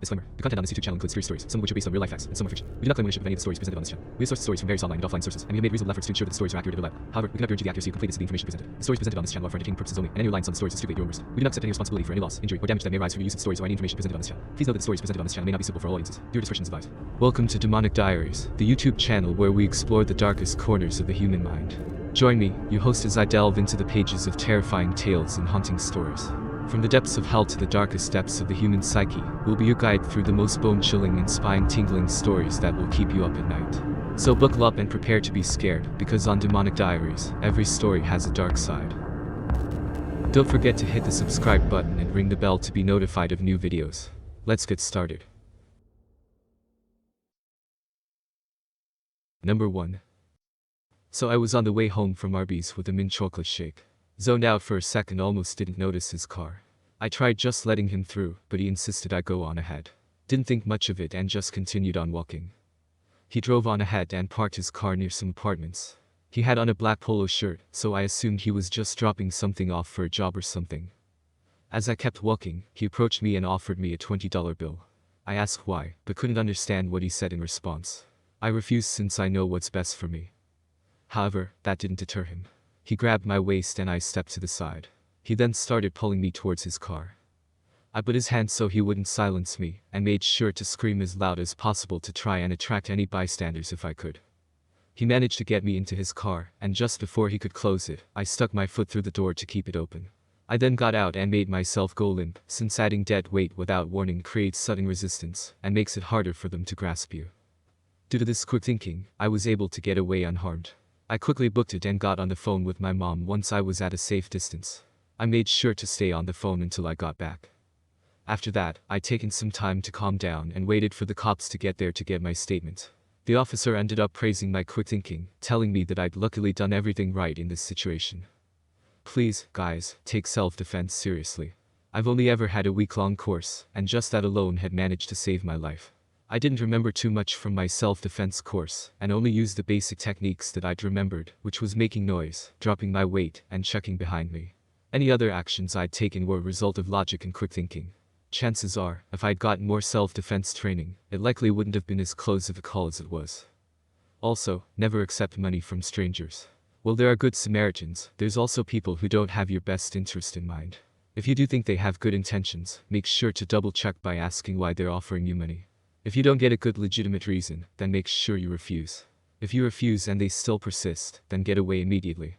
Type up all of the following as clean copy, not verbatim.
Disclaimer: the content on this YouTube channel includes true stories, some of which are based on real life facts, and some are fiction. We do not claim ownership of any of the stories presented on this channel. We have sourced stories from various online and offline sources, and we have made reasonable efforts to ensure that the stories are accurate and reliable. However, we cannot guarantee the accuracy or completeness of the information presented. The stories presented on this channel are for entertainment purposes only, and any reliance on the stories is strictly at your own risk. We do not accept any responsibility for any loss, injury, or damage that may arise from your use of the stories or any information presented on this channel. Please note that the stories presented on this channel may not be suitable for all audiences. Viewer discretion is advised. Welcome to Demonic Diaries, the YouTube channel where we explore the darkest corners of the human mind. Join me, your host, as I delve into the pages of terrifying tales and haunting stories. From the depths of hell to the darkest depths of the human psyche, we'll be your guide through the most bone-chilling and spine-tingling stories that will keep you up at night. So buckle up and prepare to be scared, because on Demonic Diaries, every story has a dark side. Don't forget to hit the subscribe button and ring the bell to be notified of new videos. Let's get started. Number 1. So I was on the way home from Arby's with a mint chocolate shake. Zoned out for a second, almost didn't notice his car. I tried just letting him through, but he insisted I go on ahead. Didn't think much of it and just continued on walking. He drove on ahead and parked his car near some apartments. He had on a black polo shirt, so I assumed he was just dropping something off for a job or something. As I kept walking, he approached me and offered me a $20 bill. I asked why, but couldn't understand what he said in response. I refused since I know what's best for me. However, that didn't deter him. He grabbed my waist and I stepped to the side. He then started pulling me towards his car. I put his hand so he wouldn't silence me, and made sure to scream as loud as possible to try and attract any bystanders if I could. He managed to get me into his car, and just before he could close it, I stuck my foot through the door to keep it open. I then got out and made myself go limp, since adding dead weight without warning creates sudden resistance, and makes it harder for them to grasp you. Due to this quick thinking, I was able to get away unharmed. I quickly booked it and got on the phone with my mom once I was at a safe distance. I made sure to stay on the phone until I got back. After that, I'd taken some time to calm down and waited for the cops to get there to get my statement. The officer ended up praising my quick thinking, telling me that I'd luckily done everything right in this situation. Please, guys, take self-defense seriously. I've only ever had a week-long course, and just that alone had managed to save my life. I didn't remember too much from my self-defense course, and only used the basic techniques that I'd remembered, which was making noise, dropping my weight, and checking behind me. Any other actions I'd taken were a result of logic and quick thinking. Chances are, if I'd gotten more self-defense training, it likely wouldn't have been as close of a call as it was. Also, never accept money from strangers. While there are good Samaritans, there's also people who don't have your best interest in mind. If you do think they have good intentions, make sure to double-check by asking why they're offering you money. If you don't get a good legitimate reason, then make sure you refuse. If you refuse and they still persist, then get away immediately.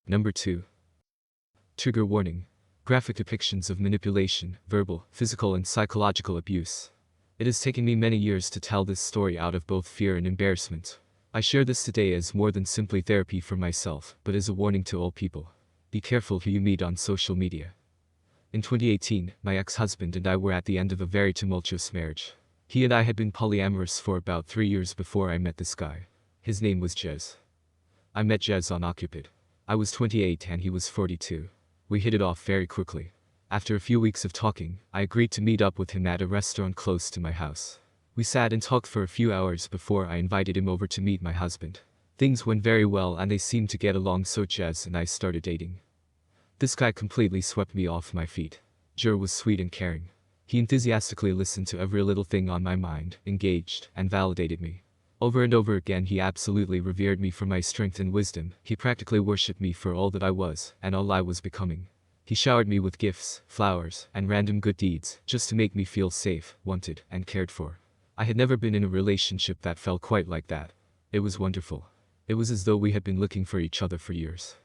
Number 2. Trigger warning. Graphic depictions of manipulation, verbal, physical and psychological abuse. It has taken me many years to tell this story out of both fear and embarrassment. I share this today as more than simply therapy for myself, but as a warning to all people. Be careful who you meet on social media. In 2018, my ex-husband and I were at the end of a very tumultuous marriage. He and I had been polyamorous for about 3 years before I met this guy. His name was Jez. I met Jez on Occupid. I was 28 and he was 42. We hit it off very quickly. After a few weeks of talking, I agreed to meet up with him at a restaurant close to my house. We sat and talked for a few hours before I invited him over to meet my husband. Things went very well and they seemed to get along, so Jez and I started dating. This guy completely swept me off my feet. Jer was sweet and caring. He enthusiastically listened to every little thing on my mind, engaged, and validated me. Over and over again he absolutely revered me for my strength and wisdom. He practically worshipped me for all that I was, and all I was becoming. He showered me with gifts, flowers, and random good deeds, just to make me feel safe, wanted, and cared for. I had never been in a relationship that felt quite like that. It was wonderful. It was as though we had been looking for each other for years.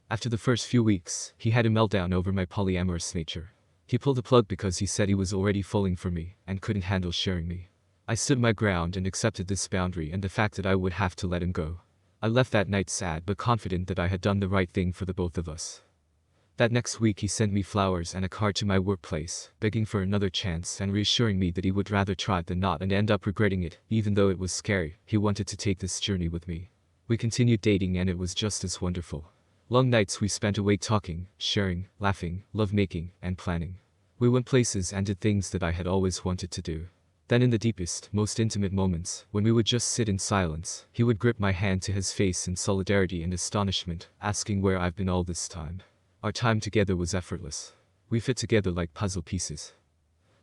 After the first few weeks, he had a meltdown over my polyamorous nature. He pulled the plug because he said he was already falling for me, and couldn't handle sharing me. I stood my ground and accepted this boundary and the fact that I would have to let him go. I left that night sad but confident that I had done the right thing for the both of us. That next week he sent me flowers and a card to my workplace, begging for another chance and reassuring me that he would rather try than not and end up regretting it. Even though it was scary, he wanted to take this journey with me. We continued dating and it was just as wonderful. Long nights we spent awake talking, sharing, laughing, lovemaking, and planning. We went places and did things that I had always wanted to do. Then in the deepest, most intimate moments, when we would just sit in silence, he would grip my hand to his face in solidarity and astonishment, asking where I've been all this time. Our time together was effortless. We fit together like puzzle pieces.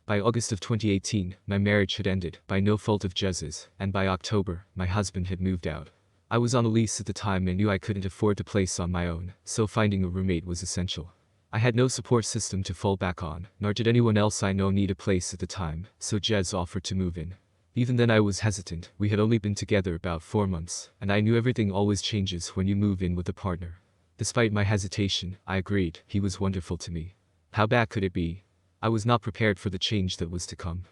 By August of 2018, my marriage had ended, by no fault of Jez's, and by October, my husband had moved out. I was on a lease at the time and knew I couldn't afford the place on my own, so finding a roommate was essential. I had no support system to fall back on, nor did anyone else I know need a place at the time, so Jez offered to move in. Even then I was hesitant. We had only been together about 4 months, and I knew everything always changes when you move in with a partner. Despite my hesitation, I agreed. He was wonderful to me. How bad could it be? I was not prepared for the change that was to come.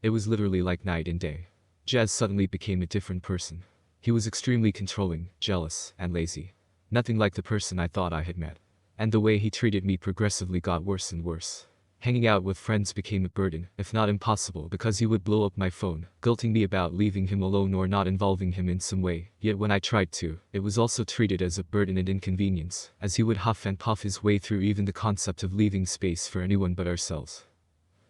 It was literally like night and day. Jez suddenly became a different person. He was extremely controlling, jealous, and lazy. Nothing like the person I thought I had met. And the way he treated me progressively got worse and worse. Hanging out with friends became a burden, if not impossible, because he would blow up my phone, guilting me about leaving him alone or not involving him in some way. Yet when I tried to, it was also treated as a burden and inconvenience, as he would huff and puff his way through even the concept of leaving space for anyone but ourselves.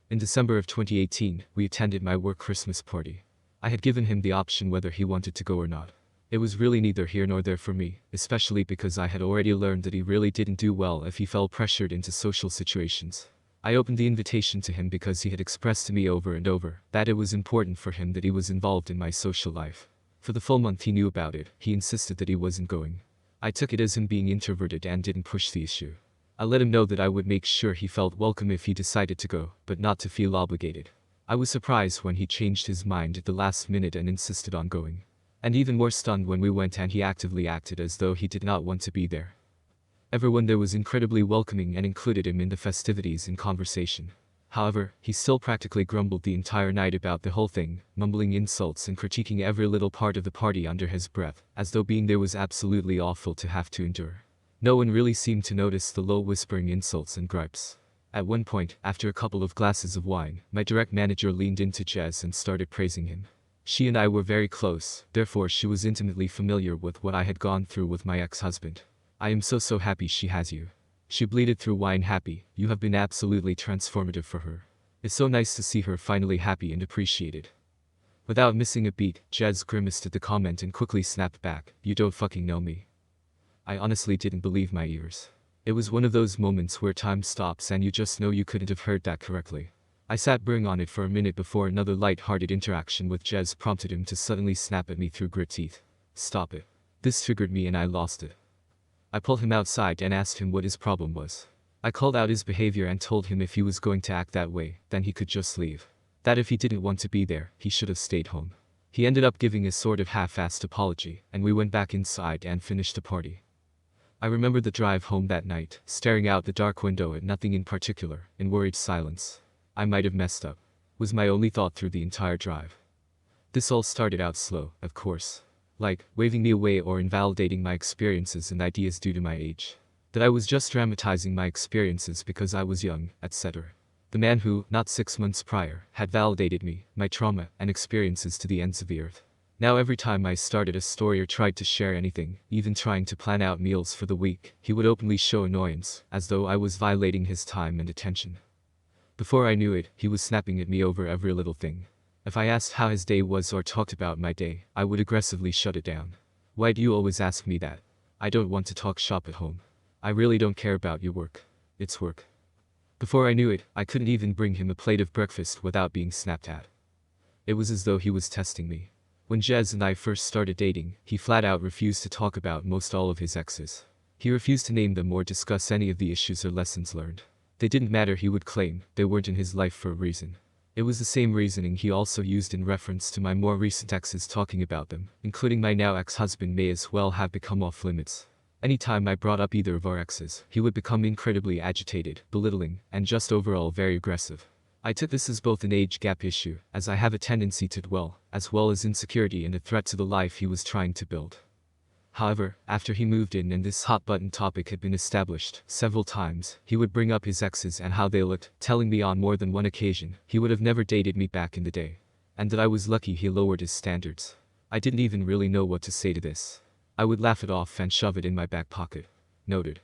In December of 2018, we attended my work Christmas party. I had given him the option whether he wanted to go or not. It was really neither here nor there for me, especially because I had already learned that he really didn't do well if he felt pressured into social situations. I opened the invitation to him because he had expressed to me over and over that it was important for him that he was involved in my social life. For the full month he knew about it, he insisted that he wasn't going. I took it as him being introverted and didn't push the issue. I let him know that I would make sure he felt welcome if he decided to go, but not to feel obligated. I was surprised when he changed his mind at the last minute and insisted on going. And even more stunned when we went and he actively acted as though he did not want to be there. Everyone there was incredibly welcoming and included him in the festivities and conversation. However, he still practically grumbled the entire night about the whole thing, mumbling insults and critiquing every little part of the party under his breath, as though being there was absolutely awful to have to endure. No one really seemed to notice the low whispering insults and gripes. At one point, after a couple of glasses of wine, my direct manager leaned into Jez and started praising him. She and I were very close, therefore she was intimately familiar with what I had gone through with my ex-husband. I am so happy she has you. She bleated through wine happy. You have been absolutely transformative for her. It's so nice to see her finally happy and appreciated. Without missing a beat, Jez grimaced at the comment and quickly snapped back, you don't fucking know me. I honestly didn't believe my ears. It was one of those moments where time stops and you just know you couldn't have heard that correctly. I sat brewing on it for a minute before another light-hearted interaction with Jez prompted him to suddenly snap at me through grit teeth. Stop it. This triggered me and I lost it. I pulled him outside and asked him what his problem was. I called out his behavior and told him if he was going to act that way, then he could just leave. That if he didn't want to be there, he should have stayed home. He ended up giving a sort of half-assed apology, and we went back inside and finished the party. I remember the drive home that night, staring out the dark window at nothing in particular, in worried silence. I might have messed up, was my only thought through the entire drive. This all started out slow, of course. Like, waving me away or invalidating my experiences and ideas due to my age. That I was just dramatizing my experiences because I was young, etc. The man who, not 6 months prior, had validated me, my trauma, and experiences to the ends of the earth. Now every time I started a story or tried to share anything, even trying to plan out meals for the week, he would openly show annoyance, as though I was violating his time and attention. Before I knew it, he was snapping at me over every little thing. If I asked how his day was or talked about my day, I would aggressively shut it down. Why do you always ask me that? I don't want to talk shop at home. I really don't care about your work. It's work. Before I knew it, I couldn't even bring him a plate of breakfast without being snapped at. It was as though he was testing me. When Jez and I first started dating, he flat out refused to talk about most all of his exes. He refused to name them or discuss any of the issues or lessons learned. They didn't matter, he would claim. They weren't in his life for a reason. It was the same reasoning he also used in reference to my more recent exes, talking about them, including my now ex-husband, may as well have become off limits. Anytime I brought up either of our exes, he would become incredibly agitated, belittling, and just overall very aggressive. I took this as both an age gap issue, as I have a tendency to dwell, as well as insecurity and a threat to the life he was trying to build. However, after he moved in and this hot-button topic had been established several times, he would bring up his exes and how they looked, telling me on more than one occasion he would have never dated me back in the day. And that I was lucky he lowered his standards. I didn't even really know what to say to this. I would laugh it off and shove it in my back pocket. Noted.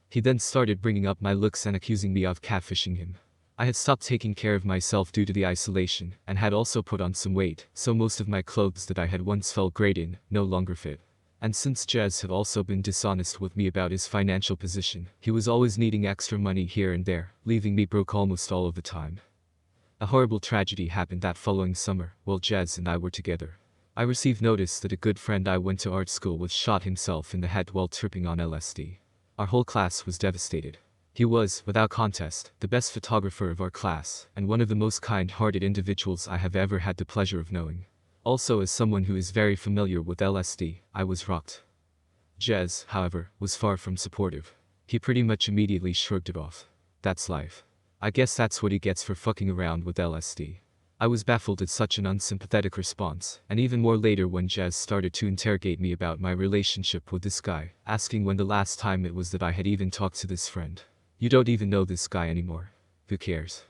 He then started bringing up my looks and accusing me of catfishing him. I had stopped taking care of myself due to the isolation, and had also put on some weight, so most of my clothes that I had once felt great in, no longer fit. And since Jez had also been dishonest with me about his financial position, he was always needing extra money here and there, leaving me broke almost all of the time. A horrible tragedy happened that following summer, while Jez and I were together. I received notice that a good friend I went to art school with shot himself in the head while tripping on LSD. Our whole class was devastated. He was, without contest, the best photographer of our class, and one of the most kind-hearted individuals I have ever had the pleasure of knowing. Also, as someone who is very familiar with LSD, I was rocked. Jez, however, was far from supportive. He pretty much immediately shrugged it off. That's life. I guess that's what he gets for fucking around with LSD. I was baffled at such an unsympathetic response, and even more later when Jez started to interrogate me about my relationship with this guy, asking when the last time it was that I had even talked to this friend. You don't even know this guy anymore. Who cares?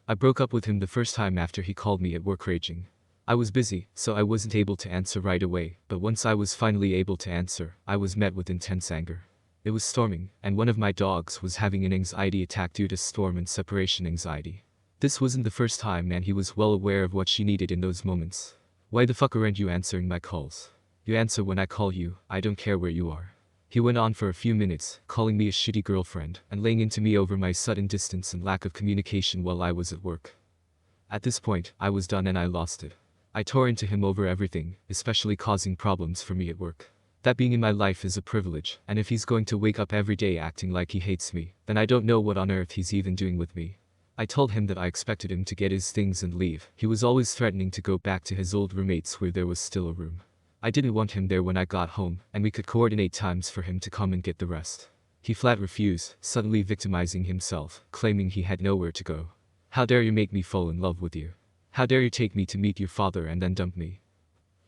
I broke up with him the first time after he called me at work raging. I was busy, so I wasn't able to answer right away, but once I was finally able to answer, I was met with intense anger. It was storming, and one of my dogs was having an anxiety attack due to storm and separation anxiety. This wasn't the first time, and he was well aware of what she needed in those moments. Why the fuck aren't you answering my calls? You answer when I call you, I don't care where you are. He went on for a few minutes, calling me a shitty girlfriend, and laying into me over my sudden distance and lack of communication while I was at work. At this point, I was done and I lost it. I tore into him over everything, especially causing problems for me at work. That being in my life is a privilege, and if he's going to wake up every day acting like he hates me, then I don't know what on earth he's even doing with me. I told him that I expected him to get his things and leave. He was always threatening to go back to his old roommates where there was still a room. I didn't want him there when I got home, and we could coordinate times for him to come and get the rest. He flat refused, suddenly victimizing himself, claiming he had nowhere to go. How dare you make me fall in love with you? How dare you take me to meet your father and then dump me?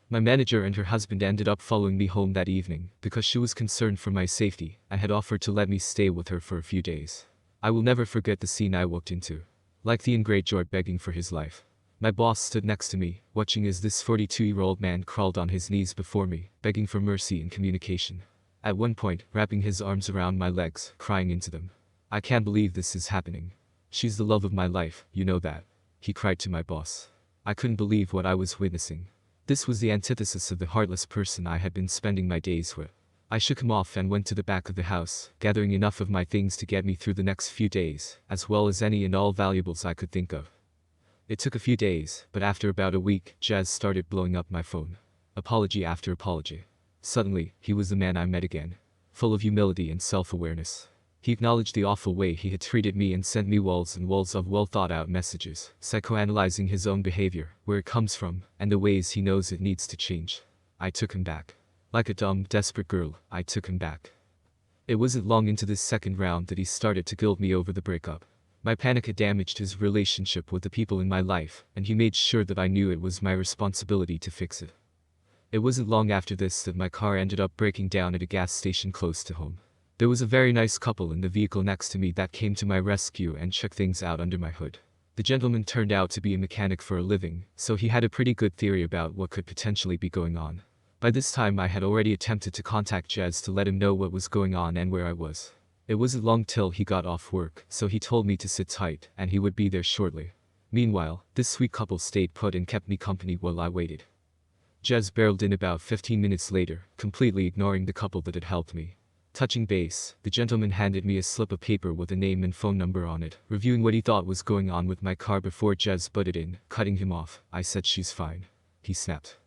My manager and her husband ended up following me home that evening because she was concerned for my safety and had offered to let me stay with her for a few days. I will never forget the scene I walked into. Like the ingrate George begging for his life. My boss stood next to me, watching as this 42-year-old man crawled on his knees before me, begging for mercy and communication. At one point, wrapping his arms around my legs, crying into them. I can't believe this is happening. She's the love of my life, you know that. He cried to my boss. I couldn't believe what I was witnessing. This was the antithesis of the heartless person I had been spending my days with. I shook him off and went to the back of the house, gathering enough of my things to get me through the next few days, as well as any and all valuables I could think of. It took a few days, but after about a week, Jez started blowing up my phone. Apology after apology. Suddenly, he was the man I met again. Full of humility and self-awareness. He acknowledged the awful way he had treated me and sent me walls and walls of well-thought-out messages, psychoanalyzing his own behavior, where it comes from, and the ways he knows it needs to change. I took him back. Like a dumb, desperate girl, I took him back. It wasn't long into this second round that he started to guilt me over the breakup. My panic had damaged his relationship with the people in my life, and he made sure that I knew it was my responsibility to fix it. It wasn't long after this that my car ended up breaking down at a gas station close to home. There was a very nice couple in the vehicle next to me that came to my rescue and checked things out under my hood. The gentleman turned out to be a mechanic for a living, so he had a pretty good theory about what could potentially be going on. By this time I had already attempted to contact Jez to let him know what was going on and where I was. It wasn't long till he got off work, so he told me to sit tight, and he would be there shortly. Meanwhile, this sweet couple stayed put and kept me company while I waited. Jez barreled in about 15 minutes later, completely ignoring the couple that had helped me. Touching base, the gentleman handed me a slip of paper with a name and phone number on it, reviewing what he thought was going on with my car before Jez butted in, cutting him off. I said she's fine. He snapped.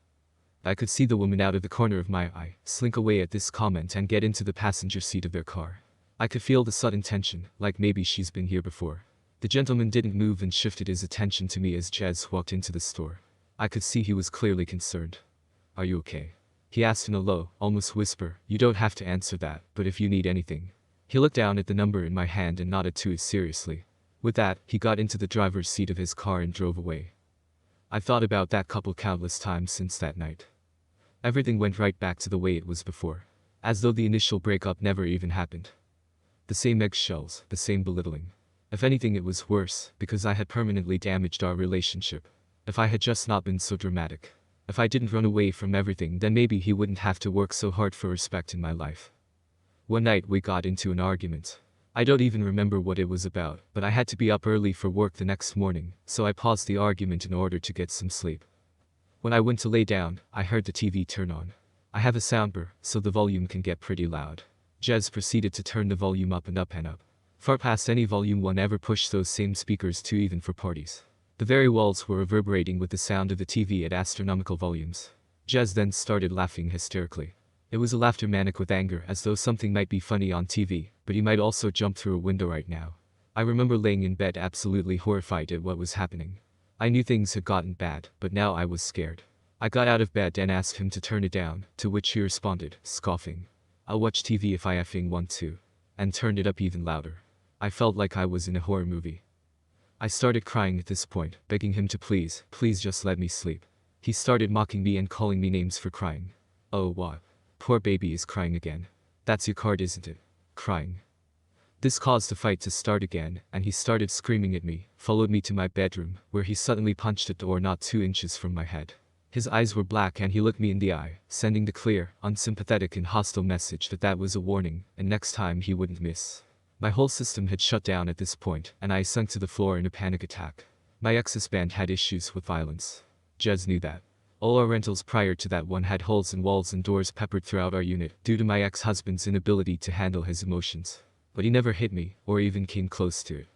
I could see the woman out of the corner of my eye, slink away at this comment and get into the passenger seat of their car. I could feel the sudden tension, like maybe she's been here before. The gentleman didn't move and shifted his attention to me as Jez walked into the store. I could see he was clearly concerned. Are you okay? He asked in a low, almost whisper. You don't have to answer that, but if you need anything. He looked down at the number in my hand and nodded to it seriously. With that, he got into the driver's seat of his car and drove away. I've thought about that couple countless times since that night. Everything went right back to the way it was before. As though the initial breakup never even happened. The same eggshells, the same belittling. If anything, it was worse, because I had permanently damaged our relationship. If I had just not been so dramatic. If I didn't run away from everything, then maybe he wouldn't have to work so hard for respect in my life. One night we got into an argument. I don't even remember what it was about, but I had to be up early for work the next morning, so I paused the argument in order to get some sleep. When I went to lay down, I heard the TV turn on. I have a soundbar, so the volume can get pretty loud. Jez proceeded to turn the volume up and up and up. Far past any volume one ever pushed those same speakers to even for parties. The very walls were reverberating with the sound of the TV at astronomical volumes. Jez then started laughing hysterically. It was a laughter manic with anger, as though something might be funny on TV, but he might also jump through a window right now. I remember laying in bed absolutely horrified at what was happening. I knew things had gotten bad, but now I was scared. I got out of bed and asked him to turn it down, to which he responded, scoffing, "I'll watch TV if I effing want to," and turned it up even louder. I felt like I was in a horror movie. I started crying at this point, begging him to please just let me sleep. He started mocking me and calling me names for crying. Oh what? Poor baby is crying again. That's your card, isn't it? Crying. This caused the fight to start again, and he started screaming at me, followed me to my bedroom, where he suddenly punched a door not 2 inches from my head. His eyes were black and he looked me in the eye, sending the clear, unsympathetic and hostile message that was a warning, and next time he wouldn't miss. My whole system had shut down at this point, and I sunk to the floor in a panic attack. My ex-husband had issues with violence. Jez knew that. All our rentals prior to that one had holes in walls and doors peppered throughout our unit, due to my ex-husband's inability to handle his emotions. But he never hit me, or even came close to it.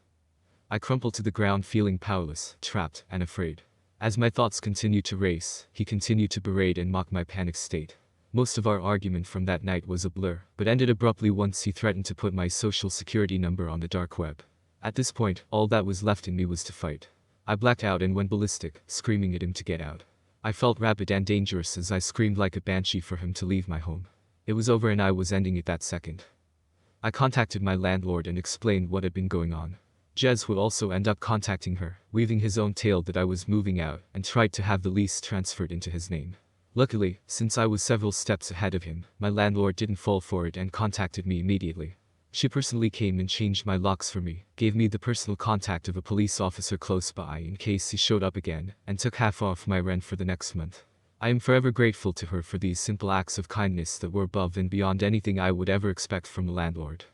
I crumpled to the ground feeling powerless, trapped, and afraid. As my thoughts continued to race, he continued to berate and mock my panic state. Most of our argument from that night was a blur, but ended abruptly once he threatened to put my social security number on the dark web. At this point, all that was left in me was to fight. I blacked out and went ballistic, screaming at him to get out. I felt rabid and dangerous as I screamed like a banshee for him to leave my home. It was over and I was ending it that second. I contacted my landlord and explained what had been going on. Jez would also end up contacting her, weaving his own tale that I was moving out, and tried to have the lease transferred into his name. Luckily, since I was several steps ahead of him, my landlord didn't fall for it and contacted me immediately. She personally came and changed my locks for me, gave me the personal contact of a police officer close by in case he showed up again, and took half off my rent for the next month. I am forever grateful to her for these simple acts of kindness that were above and beyond anything I would ever expect from a landlord.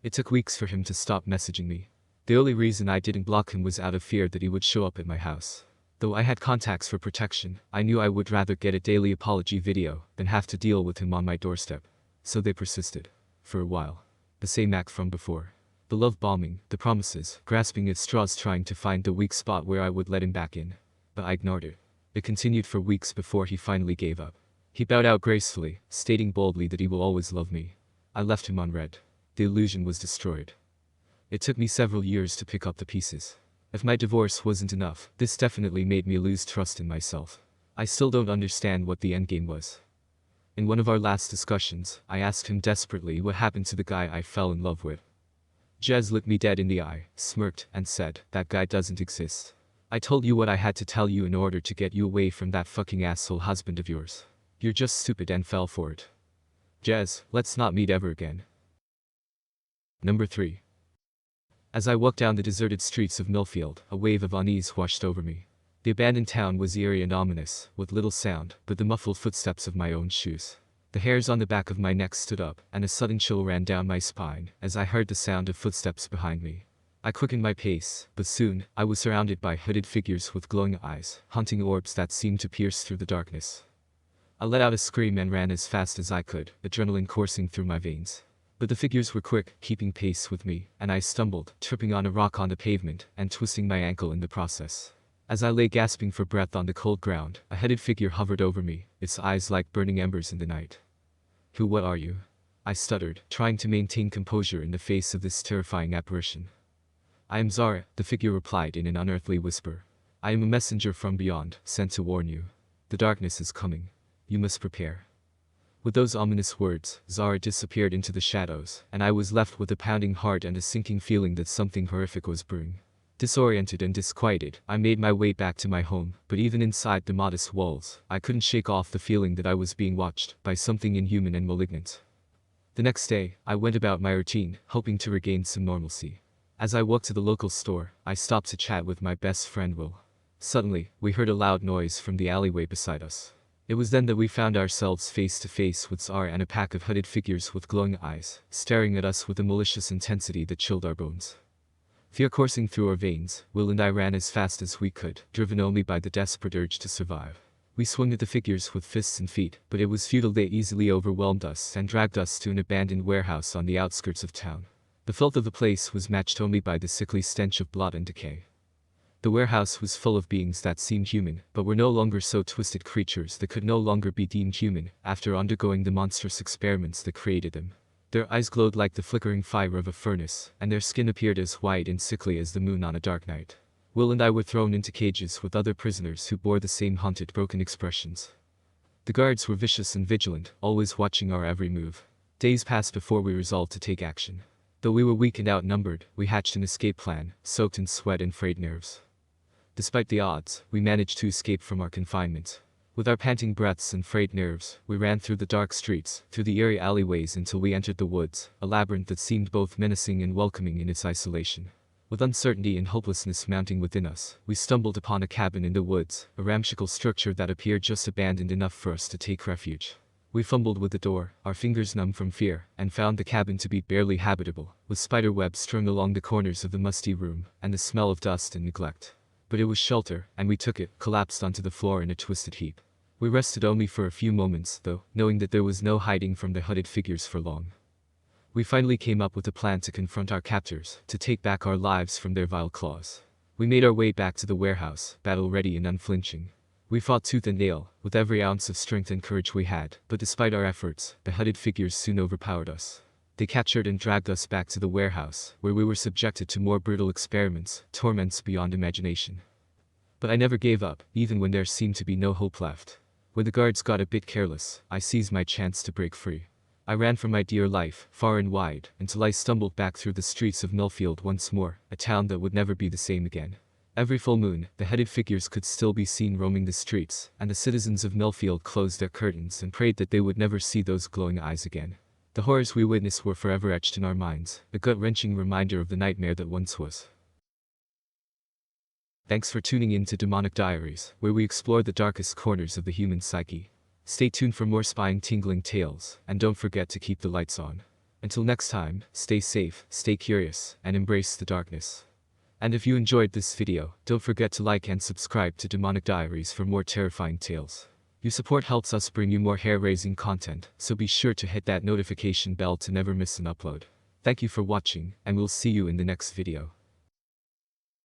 It took weeks for him to stop messaging me. The only reason I didn't block him was out of fear that he would show up at my house. Though I had contacts for protection, I knew I would rather get a daily apology video than have to deal with him on my doorstep. So they persisted. For a while. The same act from before. The love bombing, the promises, grasping at straws trying to find the weak spot where I would let him back in. But I ignored it. It continued for weeks before he finally gave up. He bowed out gracefully, stating boldly that he will always love me. I left him unread. The illusion was destroyed. It took me several years to pick up the pieces. If my divorce wasn't enough, this definitely made me lose trust in myself. I still don't understand what the endgame was. In one of our last discussions, I asked him desperately what happened to the guy I fell in love with. Jez looked me dead in the eye, smirked, and said, "That guy doesn't exist. I told you what I had to tell you in order to get you away from that fucking asshole husband of yours. You're just stupid and fell for it. Jez, let's not meet ever again." Number 3. As I walked down the deserted streets of Millfield, a wave of unease washed over me. The abandoned town was eerie and ominous, with little sound but the muffled footsteps of my own shoes. The hairs on the back of my neck stood up, and a sudden chill ran down my spine as I heard the sound of footsteps behind me. I quickened my pace, but soon, I was surrounded by hooded figures with glowing eyes, hunting orbs that seemed to pierce through the darkness. I let out a scream and ran as fast as I could, adrenaline coursing through my veins. But the figures were quick, keeping pace with me, and I stumbled, tripping on a rock on the pavement, and twisting my ankle in the process. As I lay gasping for breath on the cold ground, a headed figure hovered over me, its eyes like burning embers in the night. What are you?" I stuttered, trying to maintain composure in the face of this terrifying apparition. "I am Zara," the figure replied in an unearthly whisper. "I am a messenger from beyond, sent to warn you. The darkness is coming. You must prepare." With those ominous words, Zara disappeared into the shadows, and I was left with a pounding heart and a sinking feeling that something horrific was brewing. Disoriented and disquieted, I made my way back to my home, but even inside the modest walls, I couldn't shake off the feeling that I was being watched by something inhuman and malignant. The next day, I went about my routine, hoping to regain some normalcy. As I walked to the local store, I stopped to chat with my best friend Will. Suddenly, we heard a loud noise from the alleyway beside us. It was then that we found ourselves face to face with Zara and a pack of hooded figures with glowing eyes, staring at us with a malicious intensity that chilled our bones. Fear coursing through our veins, Will and I ran as fast as we could, driven only by the desperate urge to survive. We swung at the figures with fists and feet, but it was futile. They easily overwhelmed us and dragged us to an abandoned warehouse on the outskirts of town. The filth of the place was matched only by the sickly stench of blood and decay. The warehouse was full of beings that seemed human, but were no longer so twisted creatures that could no longer be deemed human after undergoing the monstrous experiments that created them. Their eyes glowed like the flickering fire of a furnace, and their skin appeared as white and sickly as the moon on a dark night. Will and I were thrown into cages with other prisoners who bore the same haunted, broken expressions. The guards were vicious and vigilant, always watching our every move. Days passed before we resolved to take action. Though we were weak and outnumbered, we hatched an escape plan, soaked in sweat and frayed nerves. Despite the odds, we managed to escape from our confinement. With our panting breaths and frayed nerves, we ran through the dark streets, through the eerie alleyways until we entered the woods, a labyrinth that seemed both menacing and welcoming in its isolation. With uncertainty and hopelessness mounting within us, we stumbled upon a cabin in the woods, a ramshackle structure that appeared just abandoned enough for us to take refuge. We fumbled with the door, our fingers numb from fear, and found the cabin to be barely habitable, with spider webs strung along the corners of the musty room, and the smell of dust and neglect. But it was shelter, and we took it, collapsed onto the floor in a twisted heap. We rested only for a few moments, though, knowing that there was no hiding from the hooded figures for long. We finally came up with a plan to confront our captors, to take back our lives from their vile claws. We made our way back to the warehouse, battle-ready and unflinching. We fought tooth and nail, with every ounce of strength and courage we had, but despite our efforts, the hooded figures soon overpowered us. They captured and dragged us back to the warehouse, where we were subjected to more brutal experiments, torments beyond imagination. But I never gave up, even when there seemed to be no hope left. When the guards got a bit careless, I seized my chance to break free. I ran for my dear life, far and wide, until I stumbled back through the streets of Millfield once more, a town that would never be the same again. Every full moon, the headed figures could still be seen roaming the streets, and the citizens of Millfield closed their curtains and prayed that they would never see those glowing eyes again. The horrors we witnessed were forever etched in our minds, a gut-wrenching reminder of the nightmare that once was. Thanks for tuning in to Demonic Diaries, where we explore the darkest corners of the human psyche. Stay tuned for more spine-tingling tales, and don't forget to keep the lights on. Until next time, stay safe, stay curious, and embrace the darkness. And if you enjoyed this video, don't forget to like and subscribe to Demonic Diaries for more terrifying tales. Your support helps us bring you more hair-raising content, so be sure to hit that notification bell to never miss an upload. Thank you for watching, and we'll see you in the next video.